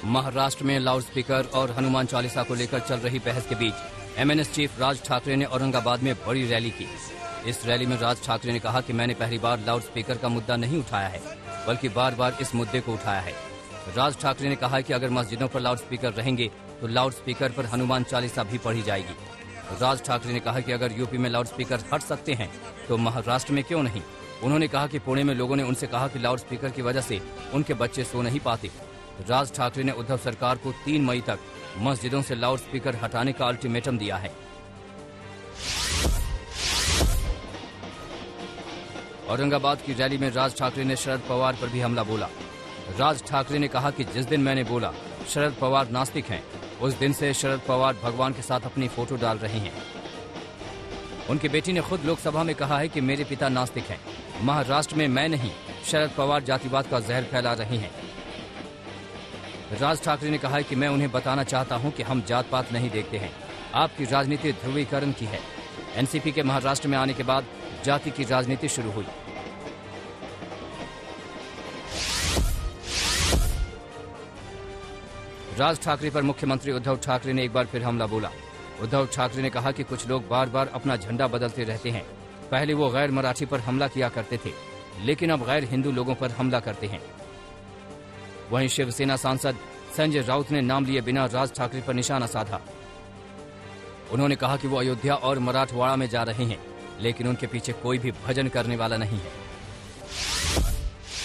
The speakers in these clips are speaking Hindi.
महाराष्ट्र में लाउडस्पीकर और हनुमान चालीसा को लेकर चल रही बहस के बीच एमएनएस चीफ राज ठाकरे ने औरंगाबाद में बड़ी रैली की। इस रैली में राज ठाकरे ने कहा कि मैंने पहली बार लाउडस्पीकर का मुद्दा नहीं उठाया है, बल्कि बार बार इस मुद्दे को उठाया है। राज ठाकरे ने कहा कि अगर मस्जिदों पर लाउडस्पीकर रहेंगे तो लाउडस्पीकर पर हनुमान चालीसा भी पढ़ी जाएगी। राज ठाकरे ने कहा कि अगर यूपी में लाउडस्पीकर हट सकते हैं तो महाराष्ट्र में क्यों नहीं। उन्होंने कहा कि पुणे में लोगों ने उनसे कहा कि लाउडस्पीकर की वजह से उनके बच्चे सो नहीं पाते। राज ठाकरे ने उद्धव सरकार को 3 मई तक मस्जिदों से लाउडस्पीकर हटाने का अल्टीमेटम दिया है। औरंगाबाद की रैली में राज ठाकरे ने शरद पवार पर भी हमला बोला। राज ठाकरे ने कहा कि जिस दिन मैंने बोला शरद पवार नास्तिक हैं, उस दिन से शरद पवार भगवान के साथ अपनी फोटो डाल रहे हैं। उनकी बेटी ने खुद लोकसभा में कहा है कि मेरे पिता नास्तिक हैं। महाराष्ट्र में मैं नहीं, शरद पवार जातिवाद का जहर फैला रहे हैं। राज ठाकरे ने कहा है कि मैं उन्हें बताना चाहता हूं कि हम जात पात नहीं देखते हैं। आपकी राजनीति ध्रुवीकरण की है। एनसीपी के महाराष्ट्र में आने के बाद जाति की राजनीति शुरू हुई। राज ठाकरे पर मुख्यमंत्री उद्धव ठाकरे ने एक बार फिर हमला बोला। उद्धव ठाकरे ने कहा कि कुछ लोग बार बार अपना झंडा बदलते रहते हैं। पहले वो गैर मराठी पर हमला किया करते थे, लेकिन अब गैर हिंदू लोगों पर हमला करते हैं। वहीं शिवसेना सांसद संजय राउत ने नाम लिए बिना राज ठाकरे पर निशाना साधा। उन्होंने कहा कि वो अयोध्या और मराठवाड़ा में जा रहे हैं, लेकिन उनके पीछे कोई भी भजन करने वाला नहीं है।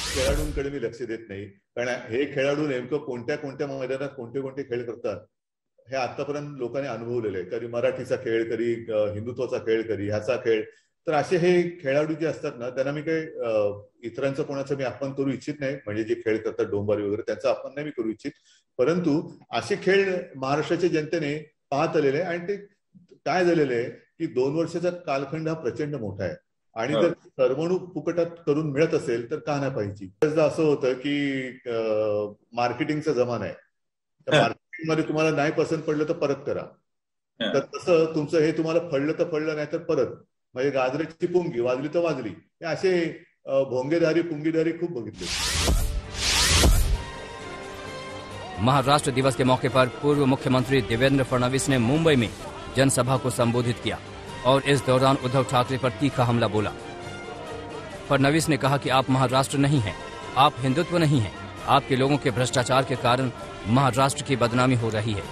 खेळाडूंकडे मी लक्ष देत नाही, कारण हे खेळाडू नेमकं कोणत्या कोणत्या मैदानात कोणते कोणते खेळ करतात हे आतापर्यंत लोकांनी अनुभवलेलं आहे। कधी मराठीचा खेळ, कधी हिंदुत्वाचा खेळ, कधी ह्याचा खेळ। तर असे हे खेळाडू जे असतात ना, त्यांना मी काही इतरांचं कोणाचं मी अपमान करू इच्छित नाही, म्हणजे जे खेळ करतात डोंबारी वगैरे त्यांचा अपमान नाही मी करू इच्छित, परंतु असे खेळ महाराष्ट्राच्या जनतेने पाहत आलेले आहे। आणि ते काय झालेलं आहे की 2 वर्षाचा कालखंड हा प्रचंड मोठा आहे, आणि जर करमणूक फुकटात करून मिळत असेल तर का नाही पाहिजे। असं होतं की मार्केटिंगचा जमाना आहे, त्या मार्केटिंग मध्ये तुम्हाला नाही पसंत पडलं तर परत करा। तर तसं तुमचं हे तुम्हाला फळलं तर फळलं, नाही तर परत, म्हणजे गाजराची पुंगी वाजली तर वाजली। हे असे भोंगेधारी पुंगीधारी खूप बघितले। महाराष्ट्र दिवस के मौके पर पूर्व मुख्यमंत्री देवेंद्र फडणवीस ने मुंबई में जनसभा को संबोधित किया और इस दौरान उद्धव ठाकरे पर तीखा हमला बोला। फडणवीस ने कहा कि आप महाराष्ट्र नहीं हैं, आप हिंदुत्व नहीं हैं, आपके लोगों के भ्रष्टाचार के कारण महाराष्ट्र की बदनामी हो रही है।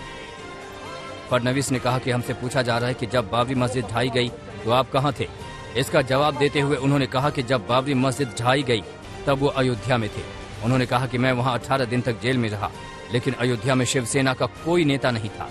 फडणवीस ने कहा कि हमसे पूछा जा रहा है कि जब बाबरी मस्जिद ढाई गई तो आप कहां थे। इसका जवाब देते हुए उन्होंने कहा कि जब बाबरी मस्जिद ढाई गई तब वो अयोध्या में थे। उन्होंने कहा कि मैं वहां 18 दिन तक जेल में रहा, लेकिन अयोध्या में शिवसेना का कोई नेता नहीं था।